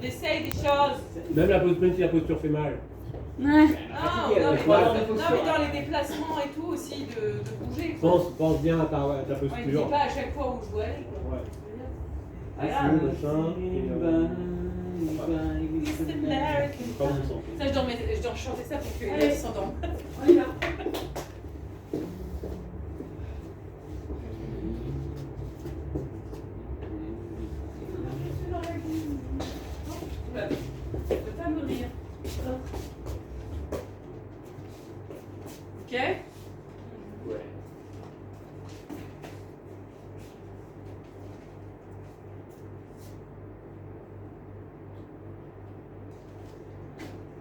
On essaye des choses. Même même si la posture fait mal. Non, non, mais dans les déplacements et tout aussi, de bouger. Pense bien à ta On ne dit posture. pas à chaque fois où je dois aller. Quoi. Ouais. Voilà. Ça, je dois chanter ça pour que les gens s'endorment. On y va. Je peux pas me rire. Ok? Ouais.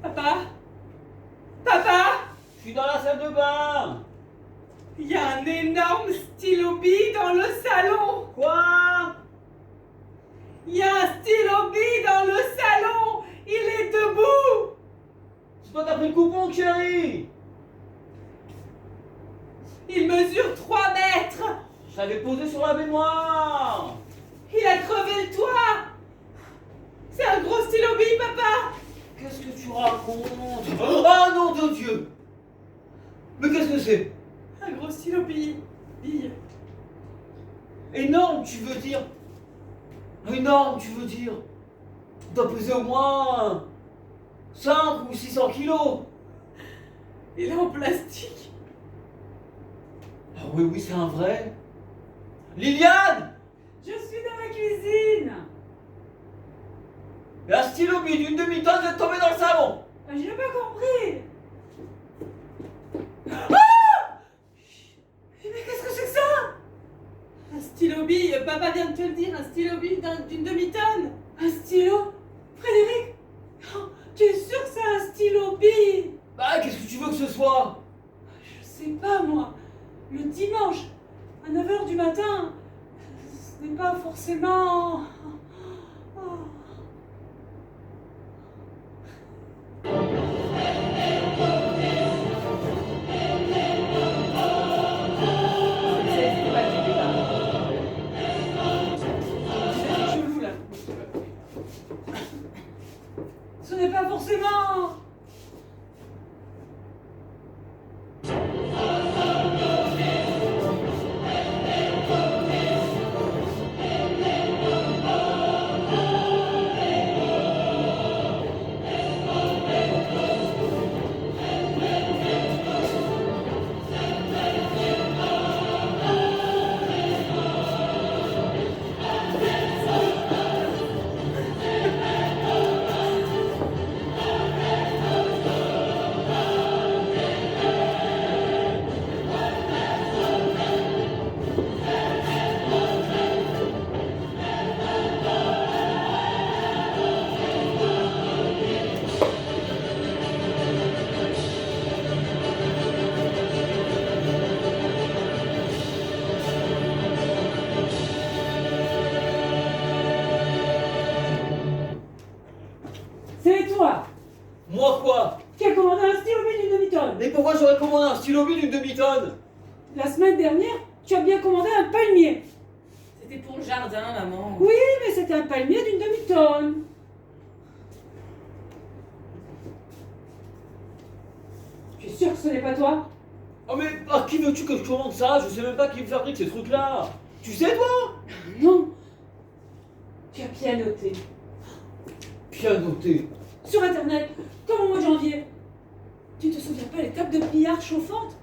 Papa? Papa? Je suis dans la salle de bain. Il y a un énorme stylo bille dans le salon. Quoi? Il y a un stylo bille dans le salon. Il est debout. C'est toi qui as pris le coupon, chérie. Il mesure 3 mètres. Je l'avais posé sur la baignoire. Il a crevé le toit. C'est un gros stylo bille, papa. Qu'est-ce que tu racontes? Oh nom de Dieu. Mais qu'est-ce que c'est? Un gros stylo bille. Bille. Énorme, tu veux dire? Énorme, tu veux dire? Il doit peser au moins 5 ou 600 kilos. Il est en plastique. Ah oui, oui, c'est un vrai. Liliane! Je suis dans la cuisine. Un stylo bille d'une demi-tonne vient de tomber dans le salon. J'ai pas compris. Mais qu'est-ce que c'est que ça? Un stylo bille, papa vient de te le dire, un stylo bille d'une demi-tonne. Un stylo? Frédéric? Oh, tu es sûr que c'est un stylo bille? Bah, qu'est-ce que tu veux que ce soit? Je sais pas, moi. Le dimanche, à 9h du matin, ce n'est pas forcément... Oh. C'est pas du débat. C'est chelou là. Ce n'est pas forcément... C'est toi Moi quoi? qui as commandé un stylo bille d'une demi-tonne. Mais pourquoi j'aurais commandé un stylo bille d'une demi-tonne? La semaine dernière, tu as bien commandé un palmier. C'était pour le jardin, maman. Oui, mais c'était un palmier d'une demi-tonne. Tu es sûr que ce n'est pas toi? Oh mais à qui veux-tu que je commande ça? Je sais même pas qui me fabrique ces trucs-là. Tu sais toi? Non. Tu as pianoté. Pianoté. Sur Internet, comme au mois de janvier. Tu te souviens pas les tables de billard chauffantes?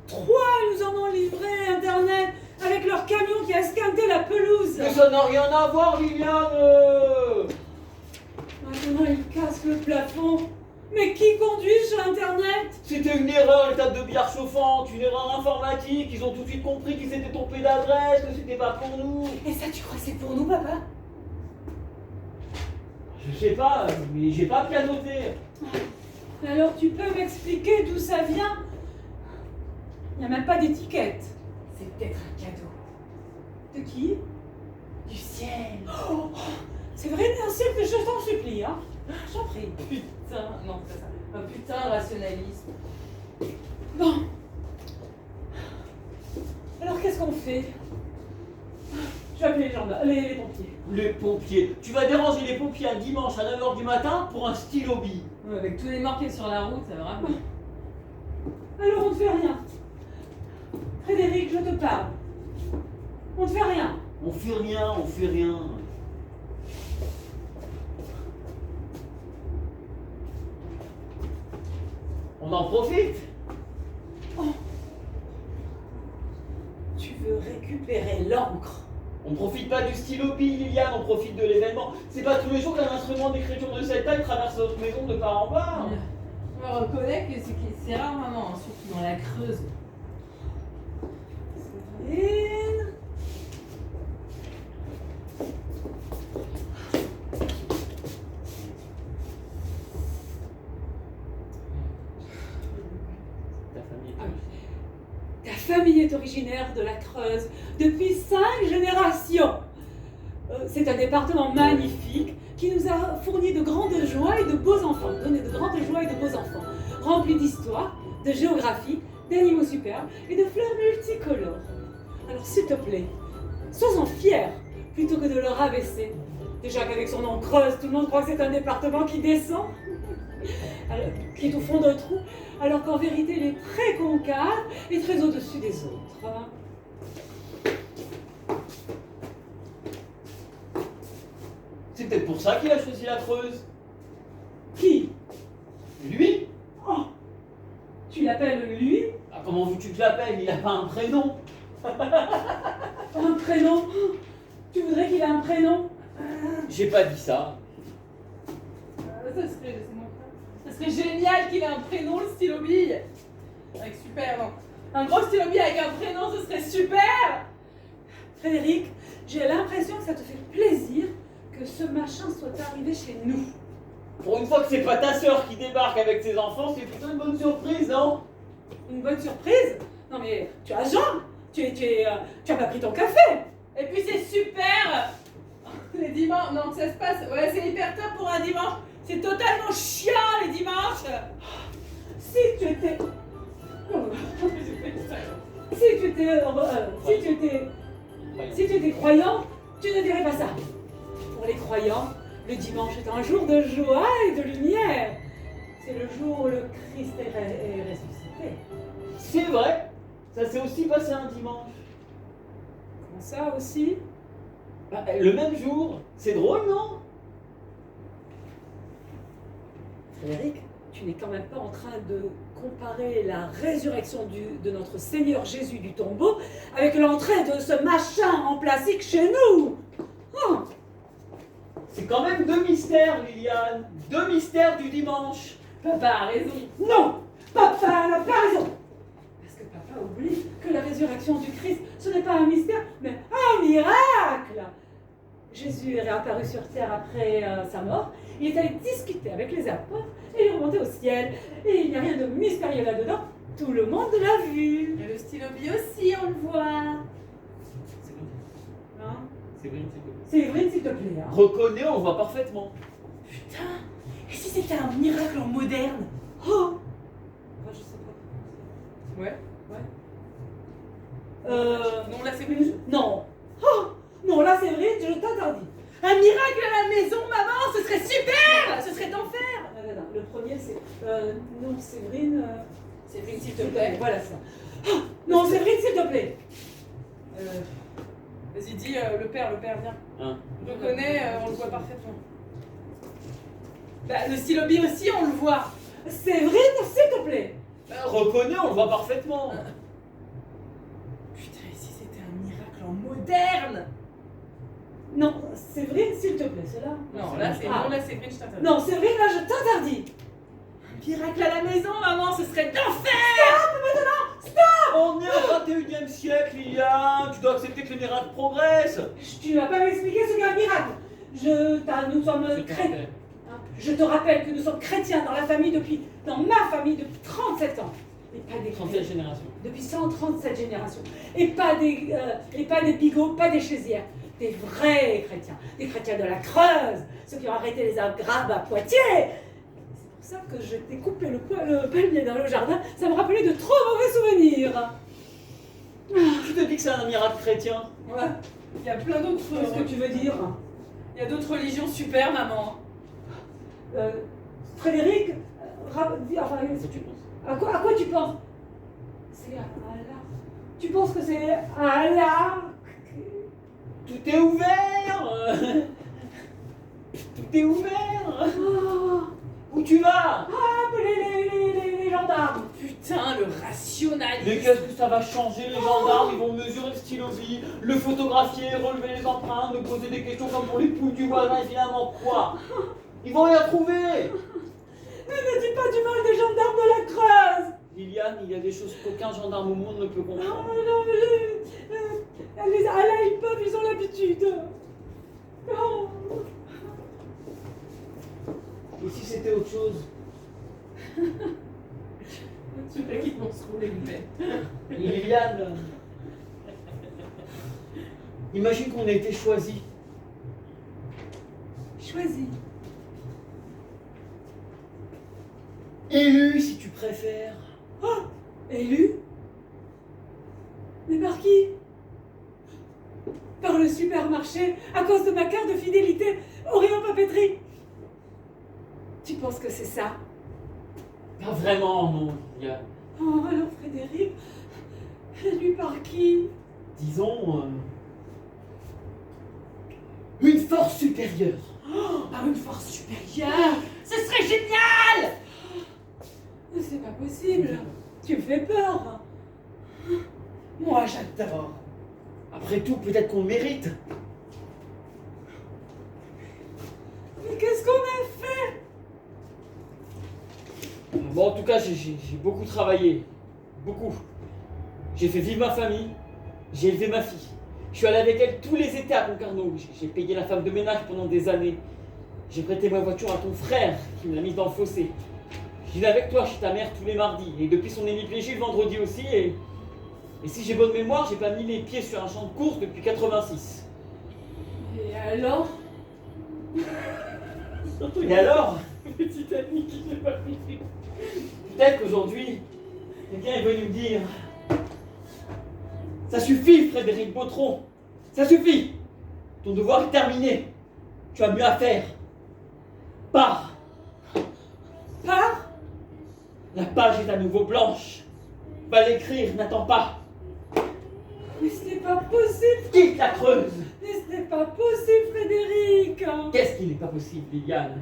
3, ils nous en ont livré Internet avec leur camion qui a esquinté la pelouse. Mais ça n'a rien à voir, Liliane. Maintenant, ils cassent le plafond. Mais qui conduit sur Internet? C'était une erreur, les tables de billard chauffantes, une erreur informatique. Ils ont tout de suite compris qu'ils s'étaient trompés d'adresse, que c'était pas pour nous. Et ça, tu crois que c'est pour nous, papa? Je sais pas, mais j'ai pas pianoté. Alors, tu peux m'expliquer d'où ça vient? Il n'y a même pas d'étiquette. C'est peut-être un cadeau. De qui? Du ciel. Oh, c'est vrai, Nancy, que je t'en supplie, hein? J'en prie. Putain, non, c'est ça. Un putain de rationalisme. Bon. Alors, qu'est-ce qu'on fait? Je vais appeler les gendarmes, les pompiers. Les pompiers. Tu vas déranger les pompiers un dimanche à 9h du matin pour un stylo bille. Ouais, avec tous les morts qu'il y a sur la route, ça va vraiment. Alors on ne fait rien. Frédéric, je te parle. On ne fait rien. On fait rien, on fait rien. On en profite. Tu veux récupérer l'encre? On profite pas du stylo bille, Liliane, on profite de l'événement. C'est pas tous les jours qu'un instrument d'écriture de cette taille traverse notre maison de part en part. On reconnaît que c'est rare, maman, surtout dans la Creuse. Séverine. Ta famille. Ta famille est originaire de la Creuse depuis 5 générations. C'est un département magnifique qui nous a fourni de grandes joies et de beaux enfants, donné de grandes joies et de beaux enfants, remplis d'histoire, de géographie, d'animaux superbes et de fleurs multicolores. Alors s'il te plaît, sois-en fier plutôt que de le rabaisser. Déjà qu'avec son nom Creuse, tout le monde croit que c'est un département qui descend, qui est au fond d'un trou, alors qu'en vérité il est très concave et très au-dessus des autres. C'est peut-être pour ça qu'il a choisi la Creuse. Qui? Lui? Oh, tu l'appelles lui? Ah, comment veux-tu que je l'appelle? Il a pas un prénom. Un prénom? Tu voudrais qu'il ait un prénom? J'ai pas dit ça. Ça serait génial qu'il ait un prénom, le stylo bille. Avec super, non. Un gros stylo bille avec un prénom, ce serait super. Frédéric, j'ai l'impression que ça te fait plaisir que ce machin soit arrivé chez nous. Pour une fois que c'est pas ta sœur qui débarque avec ses enfants, c'est plutôt une bonne surprise, non? Une bonne surprise? Non mais tu as Jean, tu as pas pris ton café. Et puis c'est super. Les dimanches, non, ça se passe. Ouais, c'est hyper top pour un dimanche. C'est totalement chiant les dimanches. Si tu étais... Si tu étais croyant, tu ne dirais pas ça. Pour les croyants, le dimanche est un jour de joie et de lumière. C'est le jour où le Christ est ressuscité. C'est vrai. Ça s'est aussi passé un dimanche. Comment ça aussi? Bah, le même jour. C'est drôle, non? Frédéric, tu n'es quand même pas en train de comparer la résurrection de notre Seigneur Jésus du tombeau avec l'entrée de ce machin en plastique chez nous. Oh. C'est quand même 2 mystères, Liliane. 2 mystères du dimanche. Papa a raison. Non, papa n'a pas raison. Parce que papa oublie que la résurrection du Christ, ce n'est pas un mystère, mais un miracle. Jésus est réapparu sur terre après sa mort. Il est allé discuter avec les apôtres et il est remonté au ciel. Et il n'y a rien de mystérieux là-dedans. Tout le monde l'a vu. Et le stylo bille aussi, on le voit. Hein? Séverine, s'il te plaît. Séverine, s'il te plaît. Hein? Reconnais, on voit parfaitement. Putain, et si c'était un miracle en moderne? Oh, enfin, je sais pas. Ouais. Non, là c'est plus. Non. Oh, non, là, Séverine, je t'interdis. Un miracle à la maison, maman, ce serait super. Ce serait d'enfer. Non. Le premier, c'est... non, Séverine... Séverine, s'il te plaît. Voilà ça. Oh, non, Séverine, s'il te plaît. Vas-y, dis le père, viens. Hein? Je le connais, on le voit parfaitement. Bah, le stylo bille aussi, on le voit. Séverine, s'il te plaît. Reconnais, on le voit parfaitement. Putain, et si c'était un miracle en moderne? Non, Séverine, s'il te plaît, c'est là. Non, là c'est Ah. bon, là Séverine, je t'interdis. Non, Séverine, là, je t'interdis. Un miracle à la maison, maman, ce serait d'enfer. On est au 21e siècle, Liliane. Tu dois accepter que les miracles progressent. Tu vas pas m'expliquer ce qu'est un miracle. Nous sommes Je te chrétiens. rappelle. Je te rappelle que nous sommes chrétiens dans ma famille depuis 37 ans. Et pas des 37 générations. Depuis 137 générations. Et pas des bigots, pas des chaisières. Des vrais chrétiens. Des chrétiens de la Creuse. Ceux qui ont arrêté les Arabes à Poitiers. C'est pour ça que je t'ai coupé le palmier dans le jardin. Ça me rappelait de trop mauvais souvenirs. Qui te dit que c'est un miracle chrétien? Ouais. Il y a plein d'autres. Qu'est-ce que tu veux dire? Il y a d'autres religions super, maman. Frédéric, enfin, Qu'est-ce que tu penses? à quoi tu penses? C'est à Allah. Tu penses que c'est à Allah? Tout est ouvert. Tout est ouvert. Oh, Où tu vas? appelez les gendarmes. Putain, le rationalisme. Mais qu'est-ce que ça va changer? Les gendarmes, ils vont mesurer le stylo-vie, le photographier, relever les empreintes, me poser des questions comme pour les poules du voisin, et finalement quoi? Ils vont rien trouver. Mais ne dis pas du mal des gendarmes de la Creuse. Liliane, il y a des choses qu'aucun gendarme au monde ne peut Non, comprendre. non, les Allah, ils peuvent, ils ont l'habitude. Non. Et si c'était autre chose? Tu veux qu'ils vont se rouler une bête. Liliane, imagine qu'on a été choisis. Choisis. Élus, si tu préfères. Oh, élu? Mais par qui? Par le supermarché, à cause de ma carte de fidélité au rayon papeterie. Tu penses que c'est ça? Pas vraiment, non, Liliane. Oh, alors Frédéric, élu par qui? Disons, une force supérieure. Par une force supérieure. Ce serait génial. C'est pas possible. Tu me fais peur. Moi, j'adore. Après tout, peut-être qu'on le mérite. Mais qu'est-ce qu'on a fait? Bon, en tout cas, j'ai beaucoup travaillé. Beaucoup. J'ai fait vivre ma famille. J'ai élevé ma fille. Je suis allé avec elle tous les étés à Concarneau. J'ai payé la femme de ménage pendant des années. J'ai prêté ma voiture à ton frère qui me l'a mise dans le fossé. Je vais avec toi chez ta mère tous les mardis. Et depuis son hémiplégie, le vendredi aussi. Et si j'ai bonne mémoire, j'ai pas mis les pieds sur un champ de course depuis 86. Et alors? Et alors, Petite amie qui fait pas pitié. peut-être qu'aujourd'hui, quelqu'un est venu me dire: ça suffit, Frédéric Bautron. Ça suffit. Ton devoir est terminé. Tu as mieux à faire. Pars. Pars? La page est à nouveau blanche. Va l'écrire, n'attends pas. Mais ce n'est pas possible. Quitte la Creuse. Mais ce n'est pas possible, Frédéric. Qu'est-ce qui n'est pas possible, Liliane?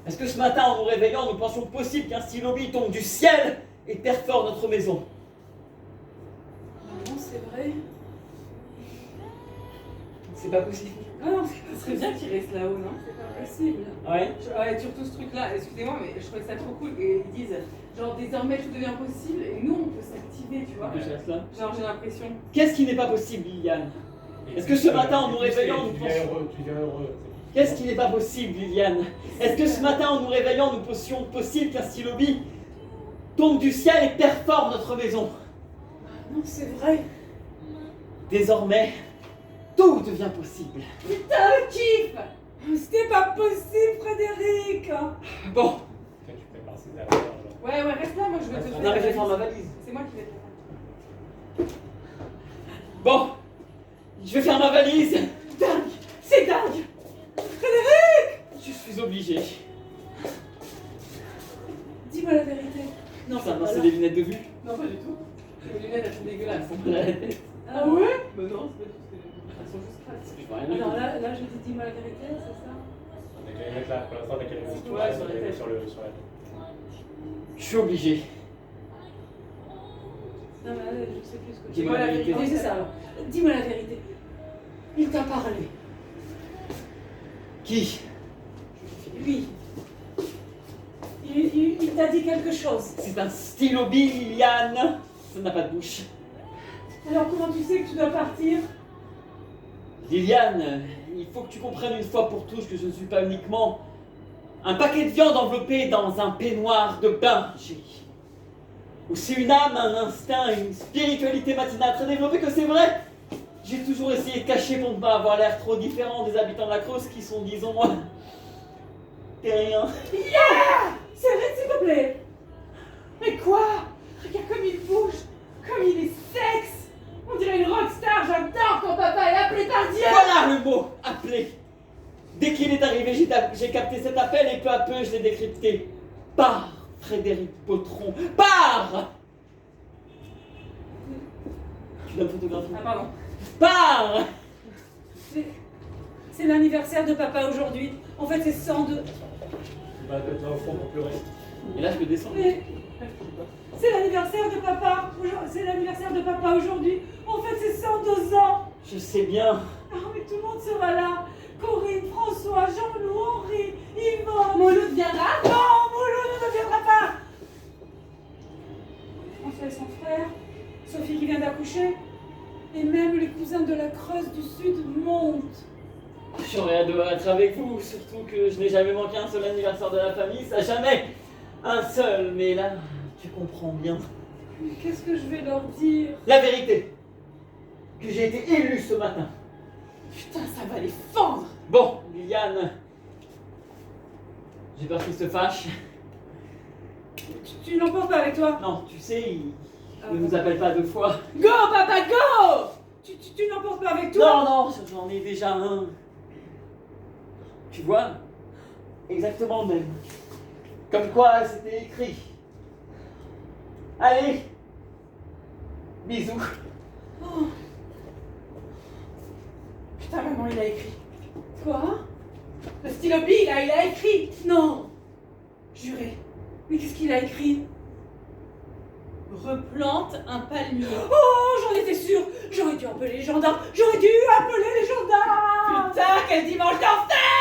Est-ce que ce matin, en nous réveillant, nous pensions possible qu'un stylo-bille tombe du ciel et perfore notre maison? Non, c'est vrai. C'est pas possible. Ah non, Ce serait bien qu'il reste là-haut, non? c'est pas possible. Ouais. Ouais, surtout ce truc-là, excusez-moi, mais je trouvais ça trop cool. Et ils disent, genre, désormais tout devient possible et nous, on peut s'activer, tu vois. Que je reste là. Genre, j'ai l'impression. Qu'est-ce qui n'est pas possible, Liliane? Est-ce que ce matin, en nous réveillant, nous Tu viens pensions... heureux, tu viens heureux. Qu'est-ce qui n'est pas possible, Liliane? Est-ce que ce matin, en nous réveillant, nous pensions possible qu'un stylo-bille tombe du ciel et perfore notre maison? Non, c'est vrai. Désormais, tout devient possible. Putain, le kiff. C'était pas possible, Frédéric. Bon, Toi, tu prépares ces affaires. genre. Ouais, reste là, moi je vais te on faire. arrive à faire ma valise. C'est moi qui vais te faire. Bon, je vais faire ma valise. Dingue. C'est dingue. Frédéric. Je suis obligé. Dis-moi la vérité. Non, Ça, c'est non, pas c'est là. des lunettes de vue. Non, pas du tout. Les lunettes, elles sont dégueulasses. Elles sont mal à la tête. Ah ouais? Mais non, c'est pas du tout. Elles sont juste crasses. Je vois rien du Alors tout. là, je dis dis-moi la vérité, c'est ça? On a qu'à les mettre là. Pour l'instant, on a qu'à les mettre Ouais, sur la tête. sur la tête. Je suis obligé. Non, mais là, je sais plus ce que tu Dis-moi la vérité. Oui, c'est ça. Alors. Dis-moi la vérité. Il t'a parlé. Qui? Lui. Il t'a dit quelque chose. C'est un stylo-bille, Liliane. Ça n'a pas de bouche. Alors comment tu sais que tu dois partir? Liliane, il faut que tu comprennes une fois pour toutes que je ne suis pas uniquement un paquet de viande enveloppé dans un peignoir de bain. J'ai aussi une âme, un instinct, une spiritualité matinale très développée que c'est vrai. J'ai toujours essayé de cacher pour ne pas avoir l'air trop différent des habitants de la Creuse qui sont, disons, terriens. C'est vrai, s'il te plaît. Mais quoi? Regarde comme il bouge, comme il est sexe. On dirait une rockstar, j'adore quand papa est là. Depardieu. Voilà le mot, appelé. Dès qu'il est arrivé, j'ai capté cet appel et peu à peu je l'ai décrypté. Pars, Frédéric Potron, pars. Tu l'as photographié? Ah, pardon. Pars. C'est l'anniversaire de papa aujourd'hui. En fait, c'est 102. Il va être là au fond pour pleurer. Et là je peux descendre. Mais c'est l'anniversaire de papa. C'est l'anniversaire de papa aujourd'hui. En fait, c'est 102 ans. Je sais bien. Ah, mais tout le monde sera là. Corinne, François, Jean-Loup, Henri, Yvonne. Mouloud viendra. Non, Mouloud ne viendra pas. François et son frère, Sophie qui vient d'accoucher, et même les cousins de la Creuse du Sud montent. J'aurais hâte d'être avec vous, surtout que je n'ai jamais manqué un seul anniversaire de la famille, ça jamais un seul, mais là, tu comprends bien. Mais qu'est-ce que je vais leur dire? La vérité, que j'ai été élu ce matin. Putain, ça va les fendre. Bon, Liliane, j'ai peur qu'il se fâche. Tu l'emportes pas avec toi? Non, tu sais, il ne nous appelle pas deux fois. Go, papa, go. Tu n'emportes pas avec toi? Non, non, j'en ai déjà un. Tu vois, exactement le même. Comme quoi c'était écrit. Allez, bisous. Oh, Putain, maman, il a écrit. quoi? Le stylo bille, là, il a écrit. Non. Juré. Mais qu'est-ce qu'il a écrit? Replante un palmier. Oh, j'en étais sûre. J'aurais dû appeler les gendarmes. J'aurais dû appeler les gendarmes. Putain, quel dimanche d'enfer.